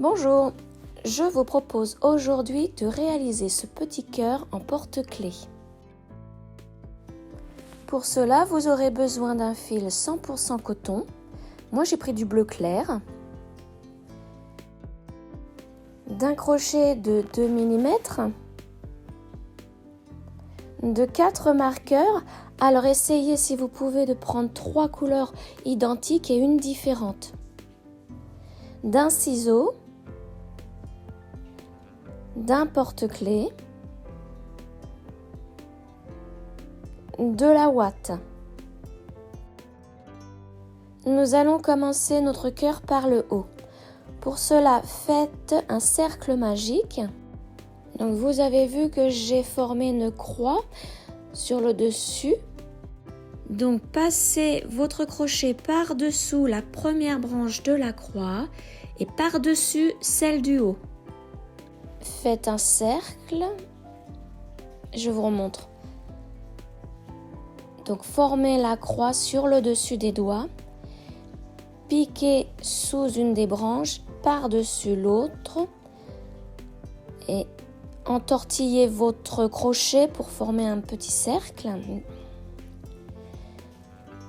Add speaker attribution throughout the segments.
Speaker 1: Bonjour, je vous propose aujourd'hui de réaliser ce petit cœur en porte-clés. Pour cela, vous aurez besoin d'un fil 100% coton. Moi, j'ai pris du bleu clair, d'un crochet de 2 mm, de 4 marqueurs. Alors, essayez si vous pouvez de prendre 3 couleurs identiques et une différente. D'un ciseau, d'un porte-clés, de la ouate. Nous allons commencer notre cœur par le haut. Pour cela, faites un cercle magique. Donc vous avez vu que j'ai formé une croix sur le dessus. Donc passez votre crochet par-dessous la première branche de la croix et par-dessus celle du haut. Faites un cercle. Je vous remontre. Donc formez la croix sur le dessus des doigts. Piquez sous une des branches par-dessus l'autre et entortillez votre crochet pour former un petit cercle.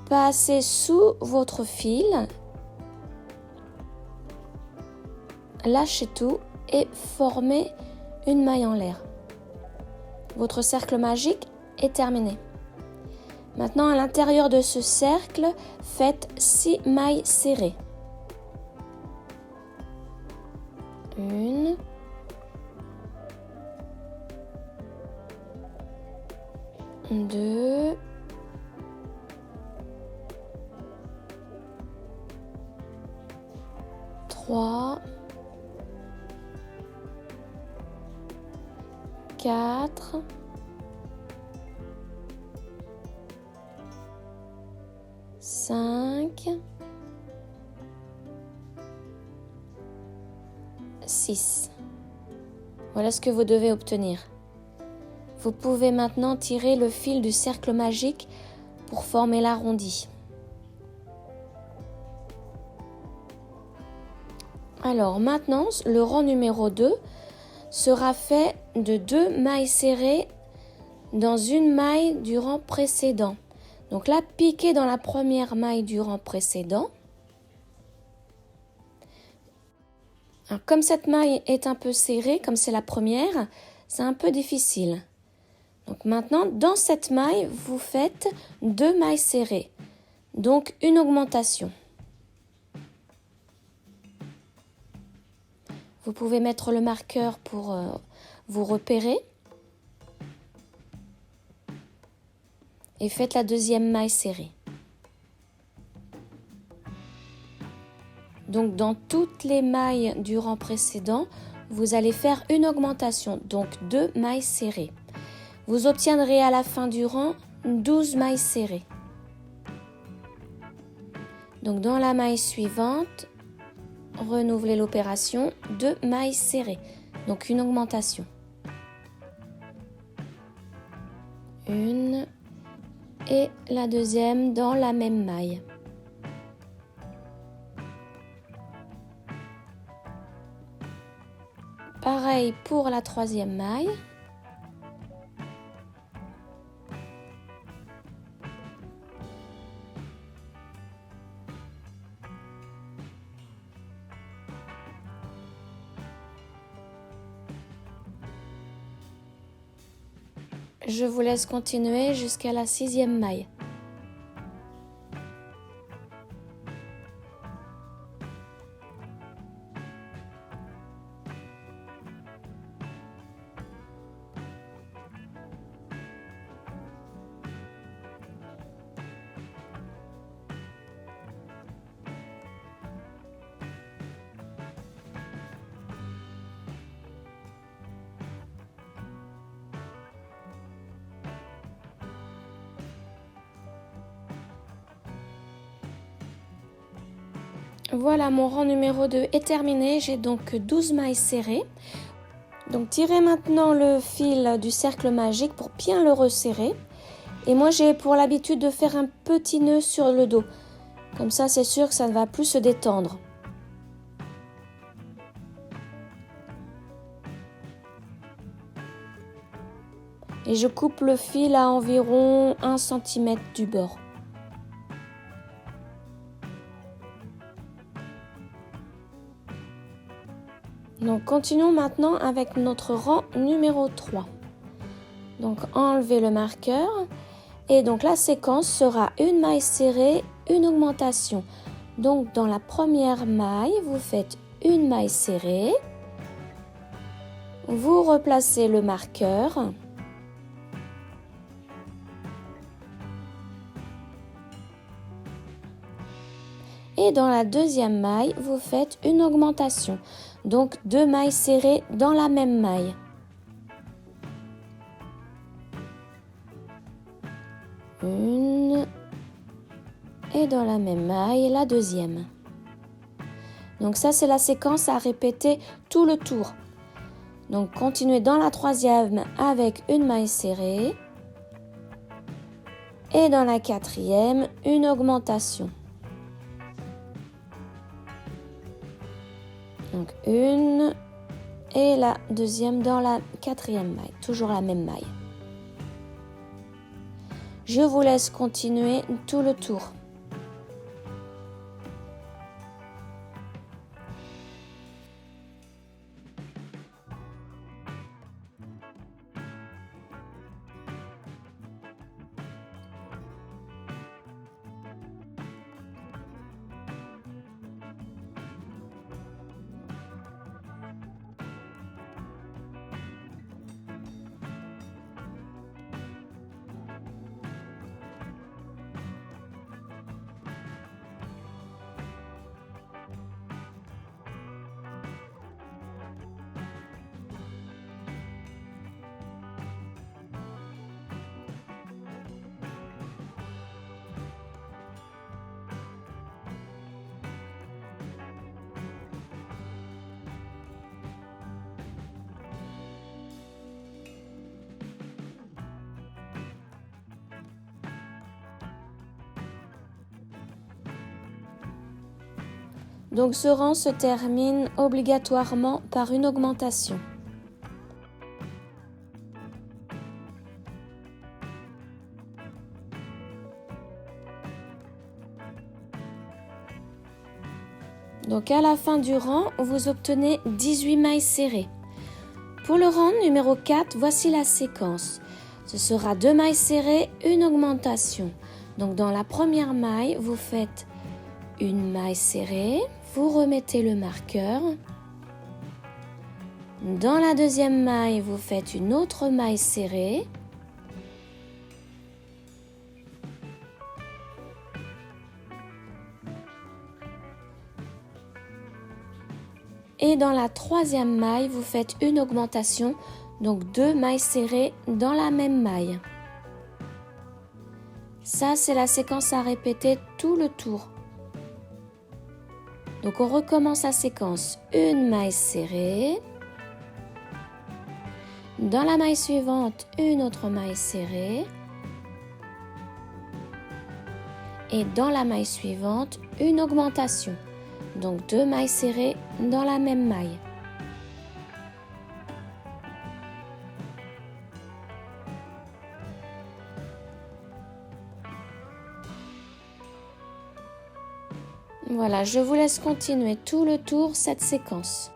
Speaker 1: Passez sous votre fil, lâchez tout et formez une maille en l'air. Votre cercle magique est terminé. Maintenant, à l'intérieur de ce cercle, faites 6 mailles serrées. 1, 2, 3, 4, 5, 6. Voilà ce que vous devez obtenir. Vous pouvez maintenant tirer le fil du cercle magique pour former l'arrondi. Alors maintenant, le rang numéro 2 sera fait de 2 mailles serrées dans une maille du rang précédent. Donc là, piquez dans la première maille du rang précédent. Alors, comme cette maille est un peu serrée, comme c'est la première, c'est un peu difficile. Donc maintenant, dans cette maille, vous faites 2 mailles serrées. Donc une augmentation. Vous pouvez mettre le marqueur pour vous repérer. Et faites la deuxième maille serrée. Donc dans toutes les mailles du rang précédent, vous allez faire une augmentation, donc 2 mailles serrées. Vous obtiendrez à la fin du rang 12 mailles serrées. Donc dans la maille suivante, renouvelez l'opération, 2 mailles serrées, donc une augmentation. 1 et la deuxième dans la même maille. Pareil pour la troisième maille. Je vous laisse continuer jusqu'à la 6e maille. Voilà, mon rang numéro 2 est terminé. J'ai donc 12 mailles serrées. Donc tirez maintenant le fil du cercle magique pour bien le resserrer. Et moi j'ai pour l'habitude de faire un petit nœud sur le dos. Comme ça c'est sûr que ça ne va plus se détendre. Et je coupe le fil à environ 1 cm du bord. Donc continuons maintenant avec notre rang numéro 3. Donc enlevez le marqueur et donc la séquence sera une maille serrée, une augmentation. Donc dans la première maille, vous faites une maille serrée, vous replacez le marqueur et dans la deuxième maille, vous faites une augmentation. Donc 2 mailles serrées dans la même maille. Une et dans la même maille, la deuxième. Donc ça, c'est la séquence à répéter tout le tour. Donc continuez dans la troisième avec une maille serrée et dans la quatrième, une augmentation. Donc une et la deuxième dans la quatrième maille, toujours la même maille. Je vous laisse continuer tout le tour. Donc ce rang se termine obligatoirement par une augmentation. Donc à la fin du rang, vous obtenez 18 mailles serrées. Pour le rang numéro 4, voici la séquence. Ce sera 2 mailles serrées, une augmentation. Donc dans la première maille, vous faites une maille serrée, vous remettez le marqueur. Dans la deuxième maille, vous faites une autre maille serrée. Et dans la troisième maille, vous faites une augmentation, donc 2 mailles serrées dans la même maille. Ça, c'est la séquence à répéter tout le tour. Donc on recommence la séquence, une maille serrée. Dans la maille suivante, une autre maille serrée. Et dans la maille suivante, une augmentation. Donc 2 mailles serrées dans la même maille. Voilà, je vous laisse continuer tout le tour cette séquence.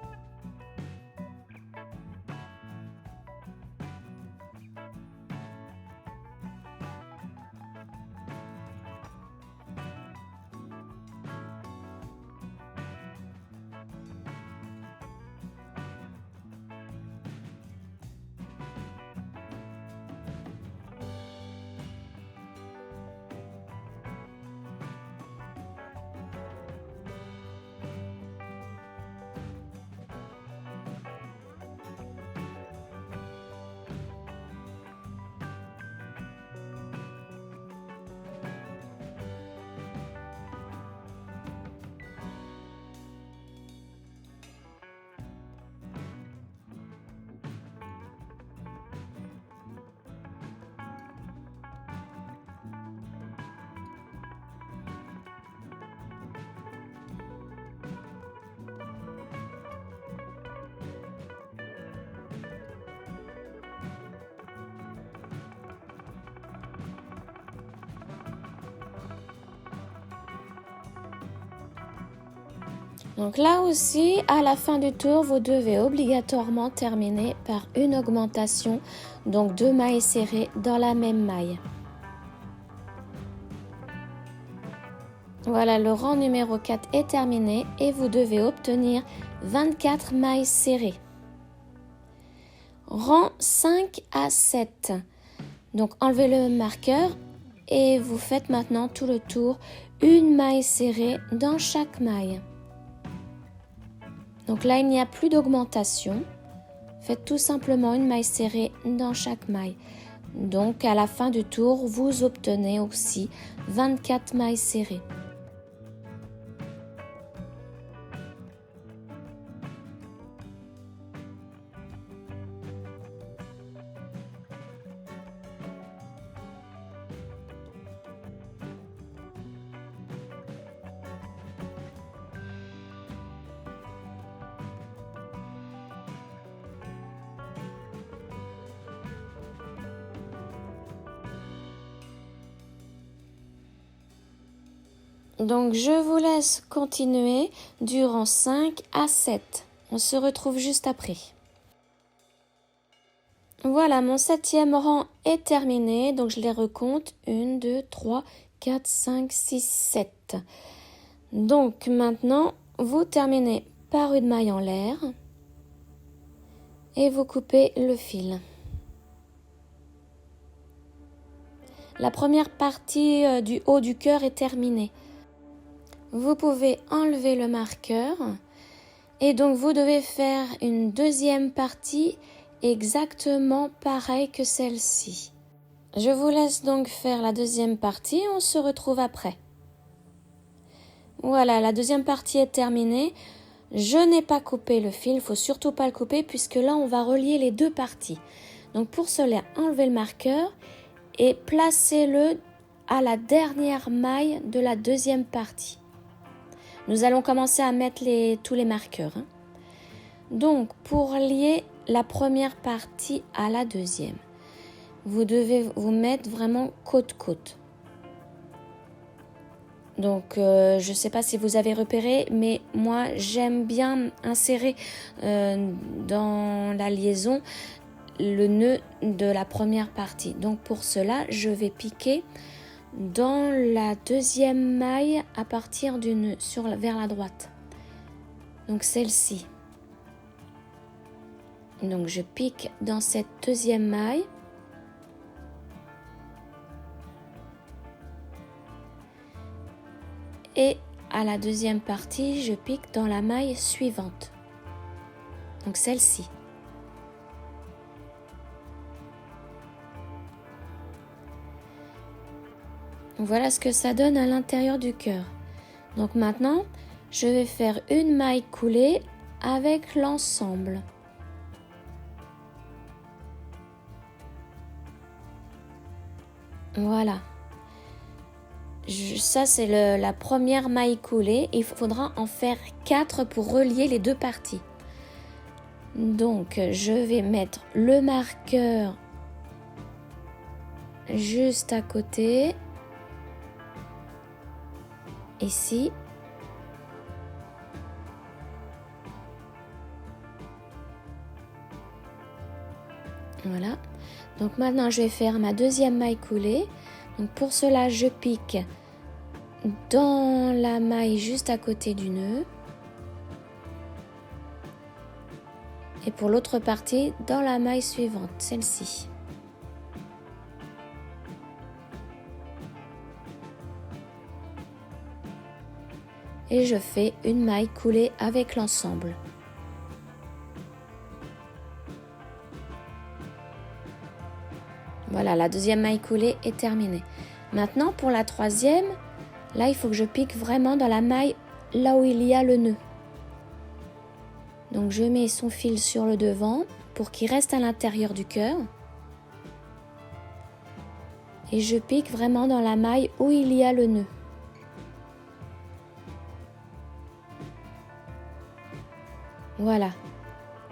Speaker 1: Donc là aussi, à la fin du tour, vous devez obligatoirement terminer par une augmentation, donc 2 mailles serrées dans la même maille. Voilà, le rang numéro 4 est terminé et vous devez obtenir 24 mailles serrées. Rang 5 à 7. Donc enlevez le marqueur et vous faites maintenant tout le tour, une maille serrée dans chaque maille. Donc là, il n'y a plus d'augmentation. Faites tout simplement une maille serrée dans chaque maille. Donc à la fin du tour, vous obtenez aussi 24 mailles serrées. Donc je vous laisse continuer durant 5 à 7. On se retrouve juste après. Voilà, mon 7e rang est terminé. Donc je les recompte. 1, 2, 3, 4, 5, 6, 7. Donc maintenant, vous terminez par une maille en l'air. Et vous coupez le fil. La première partie du haut du cœur est terminée. Vous pouvez enlever le marqueur et donc vous devez faire une deuxième partie exactement pareille que celle-ci. Je vous laisse donc faire la deuxième partie, on se retrouve après. Voilà, la deuxième partie est terminée. Je n'ai pas coupé le fil, il ne faut surtout pas le couper puisque là on va relier les deux parties. Donc pour cela, enlevez le marqueur et placez-le à la dernière maille de la deuxième partie. Nous allons commencer à mettre tous les marqueurs. Donc, pour lier la première partie à la deuxième, vous devez vous mettre vraiment côte-côte. Donc, je ne sais pas si vous avez repéré, mais moi, j'aime bien insérer dans la liaison le nœud de la première partie. Donc, pour cela, je vais piquer dans la deuxième maille à partir du nœud vers la droite. Donc celle-ci. Donc je pique dans cette deuxième maille. Et à la deuxième partie, je pique dans la maille suivante. Donc celle-ci. Voilà ce que ça donne à l'intérieur du cœur. Donc maintenant, je vais faire une maille coulée avec l'ensemble. Voilà. Ça, c'est la première maille coulée. Il faudra en faire 4 pour relier les deux parties. Donc, je vais mettre le marqueur juste à côté. Ici. Voilà. Donc maintenant, je vais faire ma deuxième maille coulée. Donc pour cela, je pique dans la maille juste à côté du nœud. Et pour l'autre partie, dans la maille suivante, celle-ci. Et je fais une maille coulée avec l'ensemble. Voilà, la deuxième maille coulée est terminée. Maintenant, pour la troisième, là, il faut que je pique vraiment dans la maille là où il y a le nœud. Donc, je mets son fil sur le devant pour qu'il reste à l'intérieur du cœur. Et je pique vraiment dans la maille où il y a le nœud. Voilà.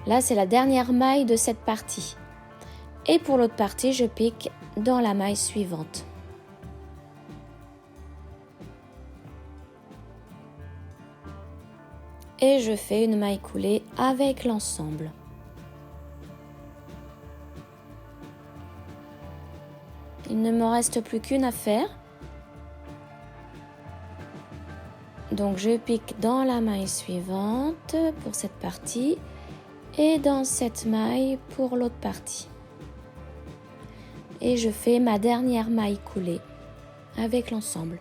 Speaker 1: Là, c'est la dernière maille de cette partie. Et pour l'autre partie, je pique dans la maille suivante. et je fais une maille coulée avec l'ensemble. Il ne me reste plus qu'une à faire. Donc je pique dans la maille suivante pour cette partie et dans cette maille pour l'autre partie. Et je fais ma dernière maille coulée avec l'ensemble.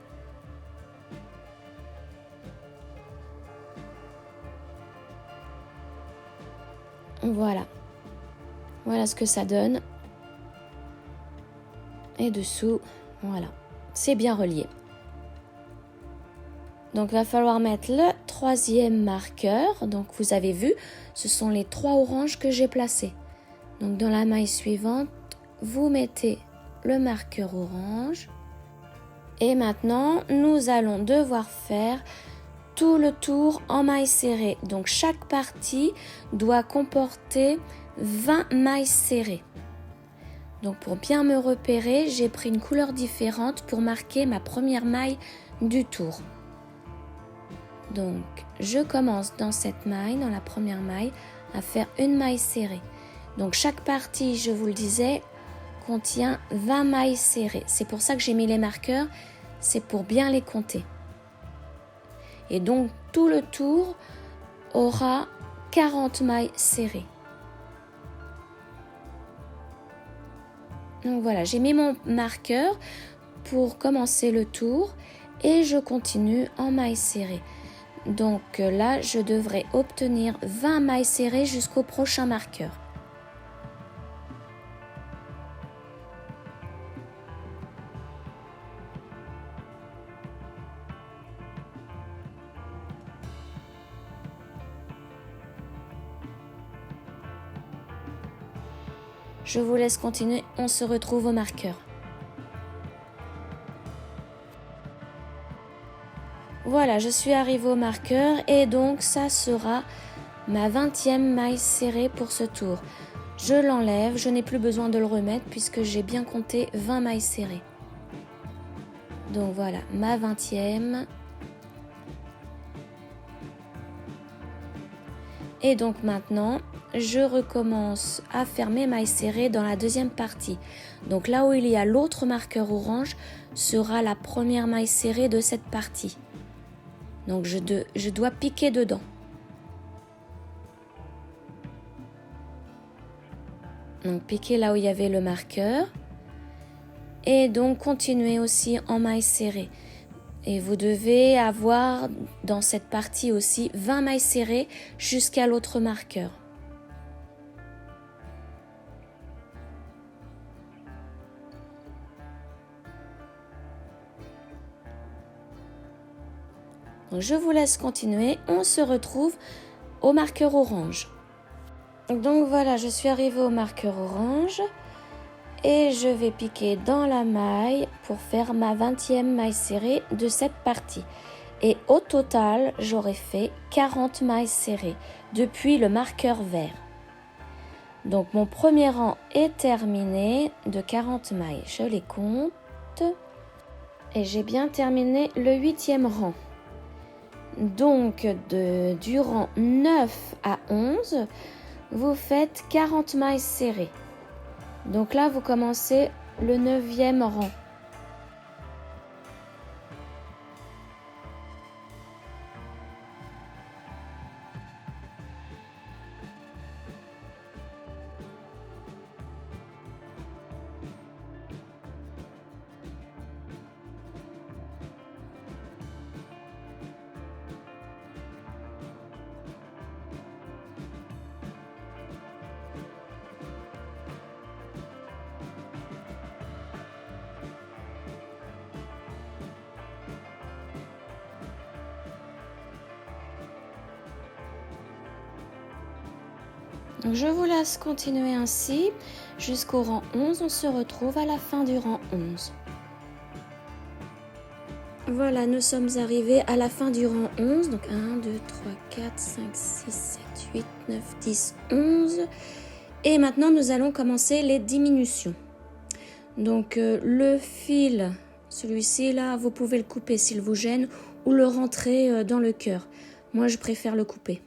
Speaker 1: Voilà. Voilà ce que ça donne. Et dessous, voilà. C'est bien relié. Donc, il va falloir mettre le troisième marqueur. Donc, vous avez vu, ce sont les 3 oranges que j'ai placés. Donc, dans la maille suivante, vous mettez le marqueur orange. Et maintenant, nous allons devoir faire tout le tour en maille serrée. Donc, chaque partie doit comporter 20 mailles serrées. Donc, pour bien me repérer, j'ai pris une couleur différente pour marquer ma première maille du tour. Donc, je commence dans cette maille, dans la première maille, à faire une maille serrée. Donc, chaque partie, je vous le disais, contient 20 mailles serrées. C'est pour ça que j'ai mis les marqueurs, c'est pour bien les compter. Et donc, tout le tour aura 40 mailles serrées. Donc voilà, j'ai mis mon marqueur pour commencer le tour et je continue en maille serrée. Donc là, je devrais obtenir 20 mailles serrées jusqu'au prochain marqueur. Je vous laisse continuer, on se retrouve au marqueur. Voilà, je suis arrivée au marqueur et donc ça sera ma 20e maille serrée pour ce tour. Je l'enlève, je n'ai plus besoin de le remettre puisque j'ai bien compté 20 mailles serrées. Donc voilà, ma 20e. Et donc maintenant, je recommence à faire mes mailles serrées dans la deuxième partie. Donc là où il y a l'autre marqueur orange sera la première maille serrée de cette partie. Donc je dois piquer dedans. Donc piquer là où il y avait le marqueur. Et donc continuer aussi en maille serrée. Et vous devez avoir dans cette partie aussi 20 mailles serrées jusqu'à l'autre marqueur. Donc je vous laisse continuer, on se retrouve au marqueur orange. Donc voilà, je suis arrivée au marqueur orange et je vais piquer dans la maille pour faire ma 20e maille serrée de cette partie. Et au total, j'aurai fait 40 mailles serrées depuis le marqueur vert. Donc mon premier rang est terminé de 40 mailles. Je les compte et j'ai bien terminé le 8e rang. Donc du rang 9 à 11, vous faites 40 mailles serrées. Donc là, vous commencez le 9e rang. Donc je vous laisse continuer ainsi jusqu'au rang 11. On se retrouve à la fin du rang 11. Voilà, nous sommes arrivés à la fin du rang 11. Donc 1, 2, 3, 4, 5, 6, 7, 8, 9, 10, 11. Et maintenant, nous allons commencer les diminutions. Donc le fil, celui-ci là, vous pouvez le couper s'il vous gêne ou le rentrer dans le cœur. Moi, je préfère le couper.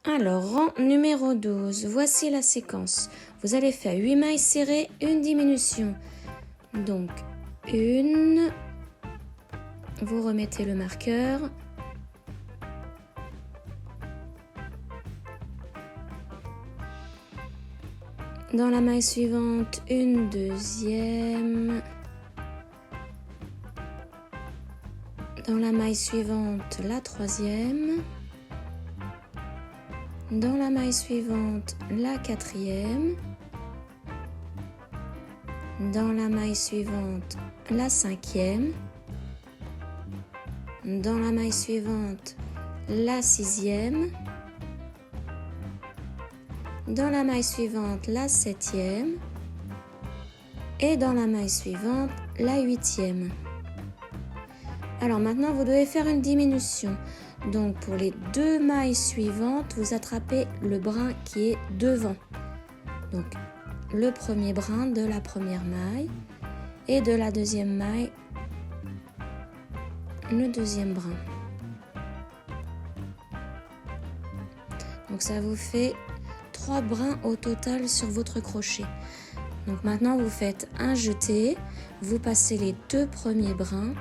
Speaker 1: Alors, rang numéro 12, voici la séquence. Vous allez faire 8 mailles serrées, une diminution. Donc, une, vous remettez le marqueur. Dans la maille suivante, une deuxième. Dans la maille suivante, la troisième. Dans la maille suivante, la quatrième. Dans la maille suivante, la cinquième. Dans la maille suivante, la sixième. Dans la maille suivante, la septième. Et dans la maille suivante, la huitième. Alors maintenant, vous devez faire une diminution. Donc pour les 2 mailles suivantes, vous attrapez le brin qui est devant. Donc le premier brin de la première maille et de la deuxième maille, le deuxième brin. Donc ça vous fait 3 brins au total sur votre crochet. Donc maintenant vous faites un jeté, vous passez les 2 premiers brins,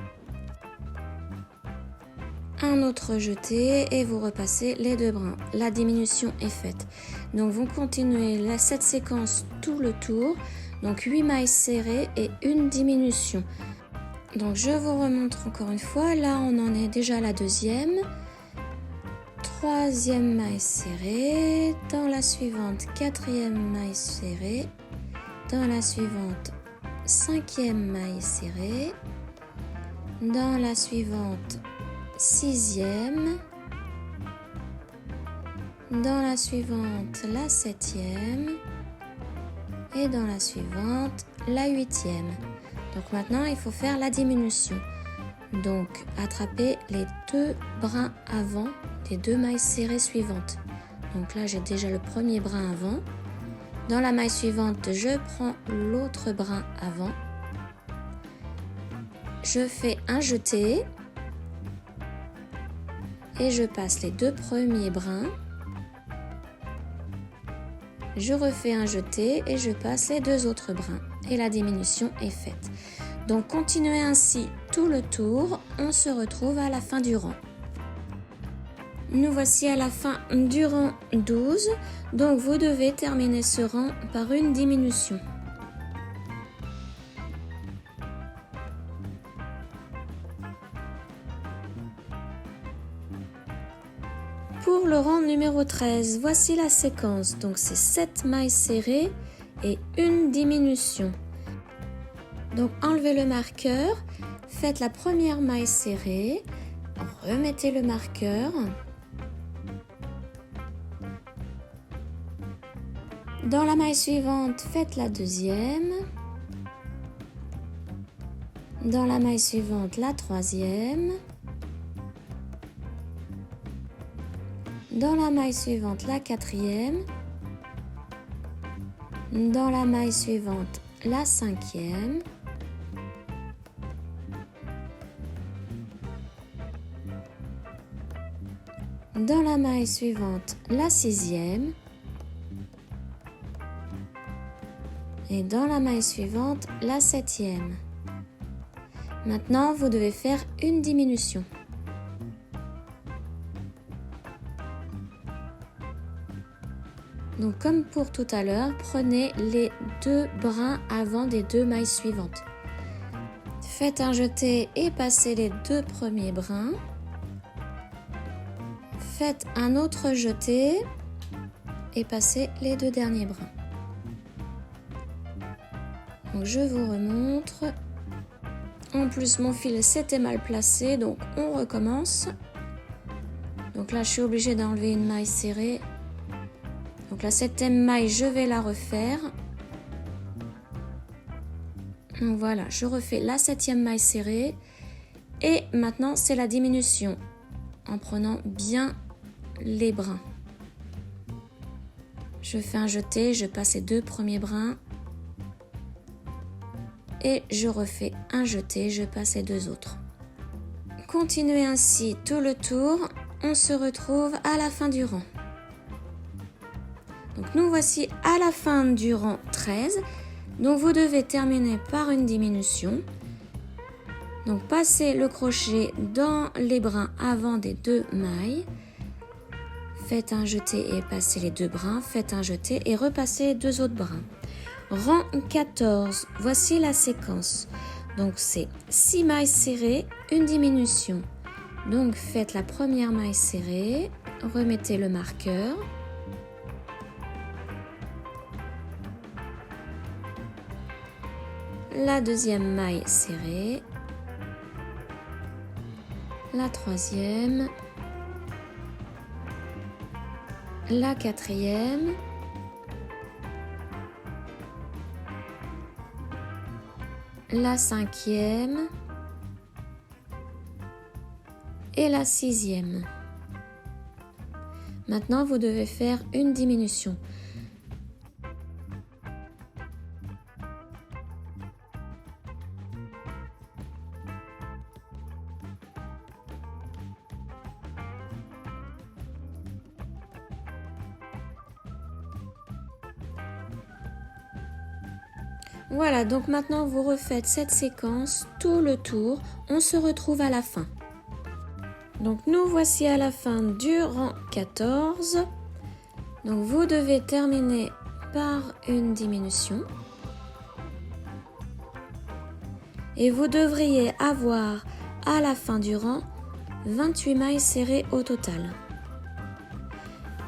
Speaker 1: un autre jeté et vous repassez les 2 brins. La diminution est faite. Donc vous continuez cette séquence tout le tour. Donc 8 mailles serrées et une diminution. Donc je vous remontre encore une fois. Là on en est déjà à la deuxième. Troisième maille serrée. Dans la suivante, quatrième maille serrée. Dans la suivante, cinquième maille serrée. Dans la suivante, sixième. Dans la suivante, la septième. Et dans la suivante, la huitième. Donc maintenant, il faut faire la diminution. Donc, attraper les 2 brins avant des 2 mailles serrées suivantes. Donc là, j'ai déjà le premier brin avant. Dans la maille suivante, je prends l'autre brin avant. Je fais un jeté. Et je passe les 2 premiers brins. Je refais un jeté et je passe les 2 autres brins. Et la diminution est faite. Donc continuez ainsi tout le tour. On se retrouve à la fin du rang. Nous voici à la fin du rang 12. Donc vous devez terminer ce rang par une diminution. Pour le rang numéro 13, voici la séquence. Donc c'est 7 mailles serrées et une diminution. Donc enlevez le marqueur, faites la première maille serrée, remettez le marqueur. Dans la maille suivante, faites la deuxième. Dans la maille suivante, la troisième. Dans la maille suivante, la quatrième. Dans la maille suivante, la cinquième. Dans la maille suivante, la sixième. Et dans la maille suivante, la septième. Maintenant, vous devez faire une diminution. Donc comme pour tout à l'heure, prenez les 2 brins avant des 2 mailles suivantes. Faites un jeté et passez les 2 premiers brins. Faites un autre jeté et passez les 2 derniers brins. Donc je vous remontre. En plus mon fil s'était mal placé, donc on recommence. Donc là je suis obligée d'enlever une maille serrée. Donc la 7e maille, je vais la refaire. Donc voilà, je refais la 7e maille serrée. Et maintenant, c'est la diminution. En prenant bien les brins. Je fais un jeté, je passe les 2 premiers brins. et je refais un jeté, je passe les deux autres. Continuez ainsi tout le tour, on se retrouve à la fin du rang. Donc nous voici à la fin du rang 13, donc vous devez terminer par une diminution. Donc passez le crochet dans les brins avant des deux mailles. Faites un jeté et passez les deux brins, faites un jeté et repassez les deux autres brins. Rang 14, voici la séquence. Donc c'est 6 mailles serrées, une diminution. Donc faites la première maille serrée, remettez le marqueur. La deuxième maille serrée. La troisième. La quatrième. La cinquième. Et la sixième. Maintenant, vous devez faire une diminution. Voilà, donc maintenant vous refaites cette séquence tout le tour. On se retrouve à la fin. Donc nous voici à la fin du rang 14. Donc vous devez terminer par une diminution. Et vous devriez avoir à la fin du rang 28 mailles serrées au total.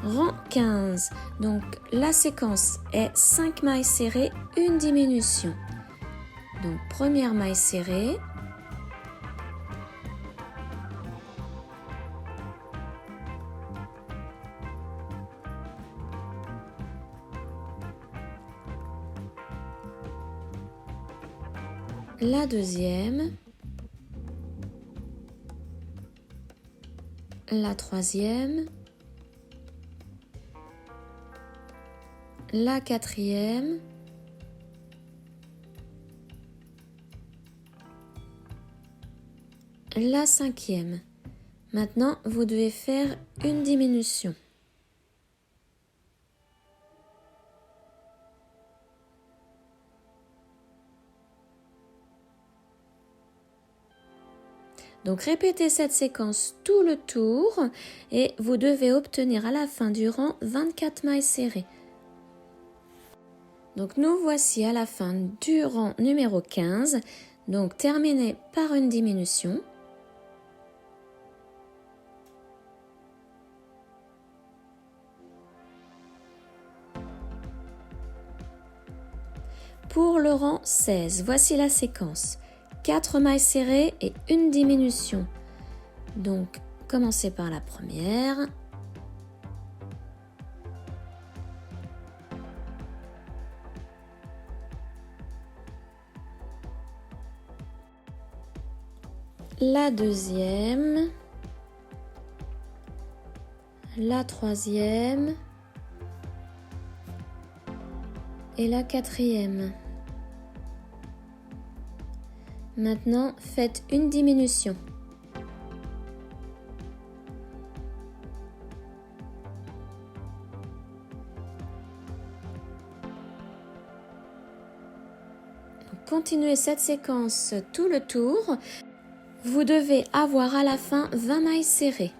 Speaker 1: Rang 15, donc la séquence est 5 mailles serrées, une diminution. Donc première maille serrée. La deuxième. La troisième. La quatrième, la cinquième. Maintenant, vous devez faire une diminution. Donc répétez cette séquence tout le tour et vous devez obtenir à la fin du rang 24 mailles serrées. Donc nous voici à la fin du rang numéro 15, donc terminez par une diminution. Pour le rang 16, voici la séquence. 4 mailles serrées et une diminution. Donc commencez par la première. La deuxième, la troisième et la quatrième. Maintenant, faites une diminution. Continuez cette séquence tout le tour. Vous devez avoir à la fin 20 mailles serrées.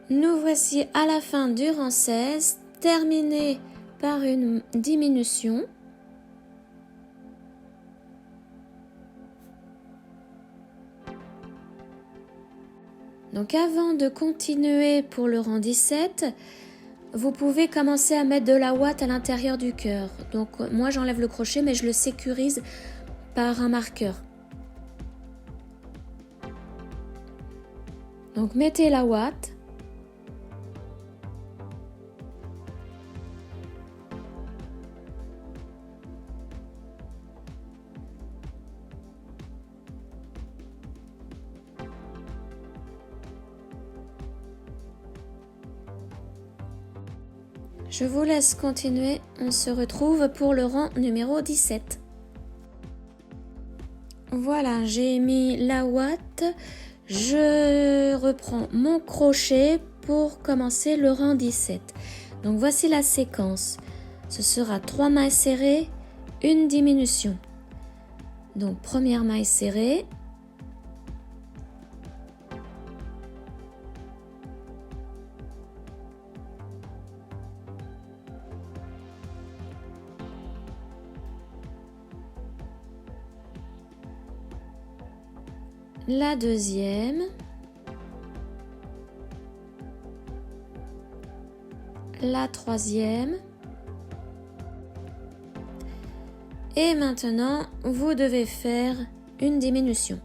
Speaker 1: Nous voici à la fin du rang 16, terminé par une diminution. Donc avant de continuer pour le rang 17, vous pouvez commencer à mettre de la ouate à l'intérieur du cœur. Donc moi j'enlève le crochet mais je le sécurise par un marqueur. Donc mettez la ouate. Je vous laisse continuer, on se retrouve pour le rang numéro 17. Voilà, j'ai mis la ouate, je reprends mon crochet pour commencer le rang 17. Donc voici la séquence, ce sera 3 mailles serrées, une diminution. Donc première maille serrée, la deuxième, la troisième, et maintenant vous devez faire une diminution.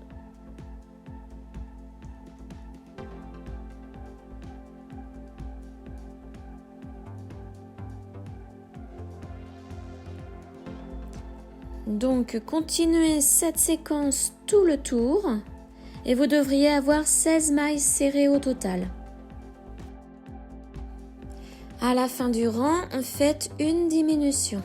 Speaker 1: Donc continuez cette séquence tout le tour et vous devriez avoir 16 mailles serrées au total. À la fin du rang, faites une diminution.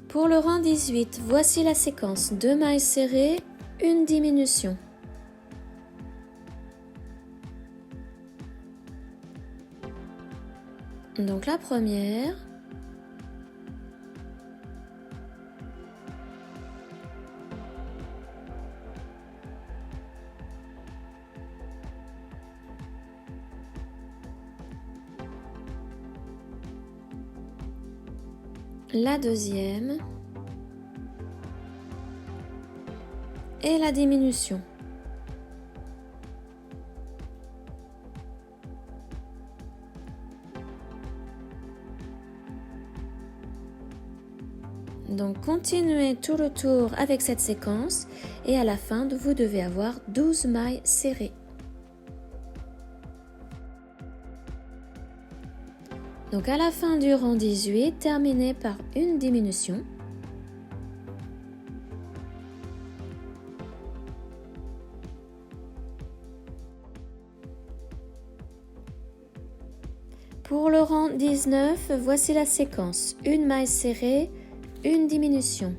Speaker 1: Pour le rang 18, voici la séquence 2 mailles serrées, une diminution. Donc la première, la deuxième et la diminution. Donc continuez tout le tour avec cette séquence et à la fin vous devez avoir 12 mailles serrées. Donc à la fin du rang 18, terminez par une diminution. Pour le rang 19, voici la séquence. Une maille serrée, une diminution.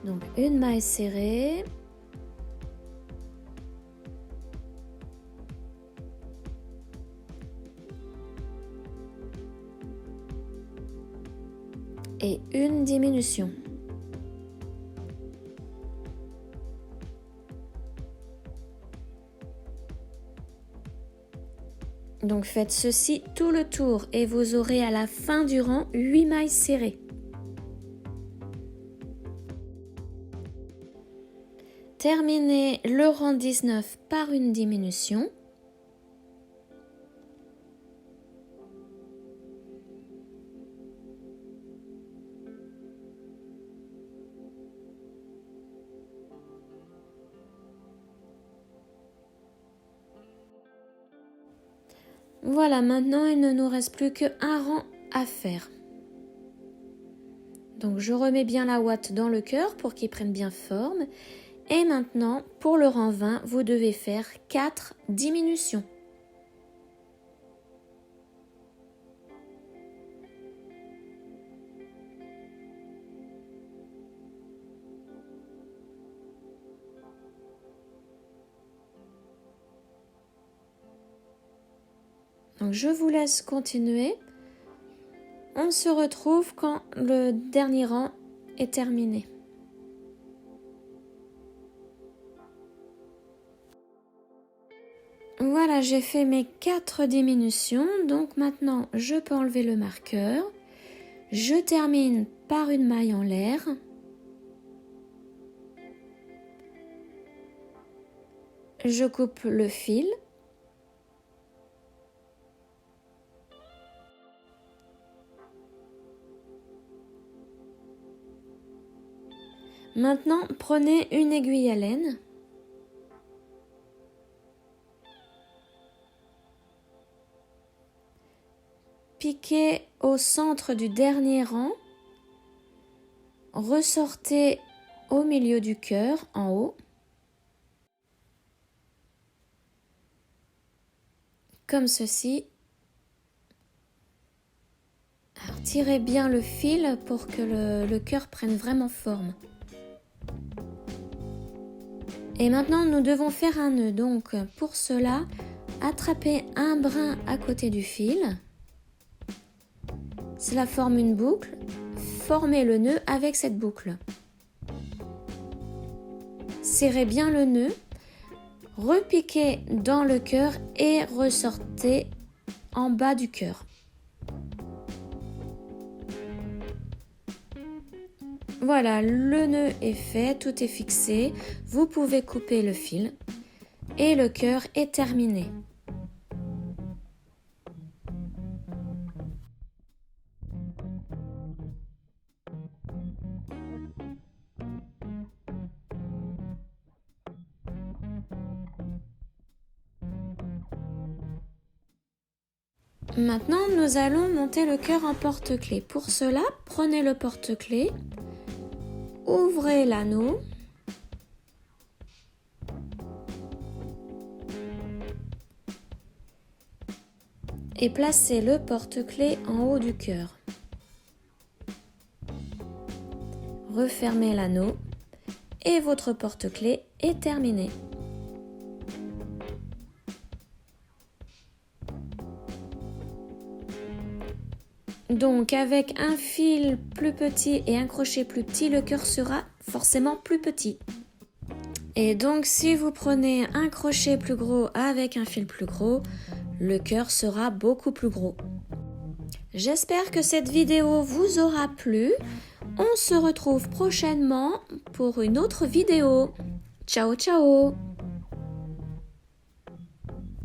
Speaker 1: Donc une maille serrée. Et une diminution. Donc faites ceci tout le tour et vous aurez à la fin du rang 8 mailles serrées. Terminez le rang 19 par une diminution. Voilà, maintenant il ne nous reste plus qu'un rang à faire. Donc je remets bien la ouate dans le cœur pour qu'il prenne bien forme. Et maintenant, pour le rang 20, vous devez faire 4 diminutions. Donc je vous laisse continuer. On se retrouve quand le dernier rang est terminé. Voilà, j'ai fait mes 4 diminutions. Donc maintenant, je peux enlever le marqueur. Je termine par une maille en l'air. Je coupe le fil. Maintenant, prenez une aiguille à laine. piquez au centre du dernier rang, ressortez au milieu du cœur, en haut, comme ceci. Alors, tirez bien le fil pour que le cœur prenne vraiment forme. Et maintenant, nous devons faire un nœud. Donc, pour cela, attrapez un brin à côté du fil. Cela forme une boucle. Formez le nœud avec cette boucle. Serrez bien le nœud. Repiquez dans le cœur et ressortez en bas du cœur. Voilà, le nœud est fait, tout est fixé. Vous pouvez couper le fil et le cœur est terminé. Maintenant, nous allons monter le cœur en porte-clés. Pour cela, prenez le porte-clés, ouvrez l'anneau, et placez le porte-clés en haut du cœur. Refermez l'anneau et votre porte-clés est terminé. Donc avec un fil plus petit et un crochet plus petit, le cœur sera forcément plus petit. Et donc si vous prenez un crochet plus gros avec un fil plus gros, le cœur sera beaucoup plus gros. J'espère que cette vidéo vous aura plu. On se retrouve prochainement pour une autre vidéo. Ciao ciao!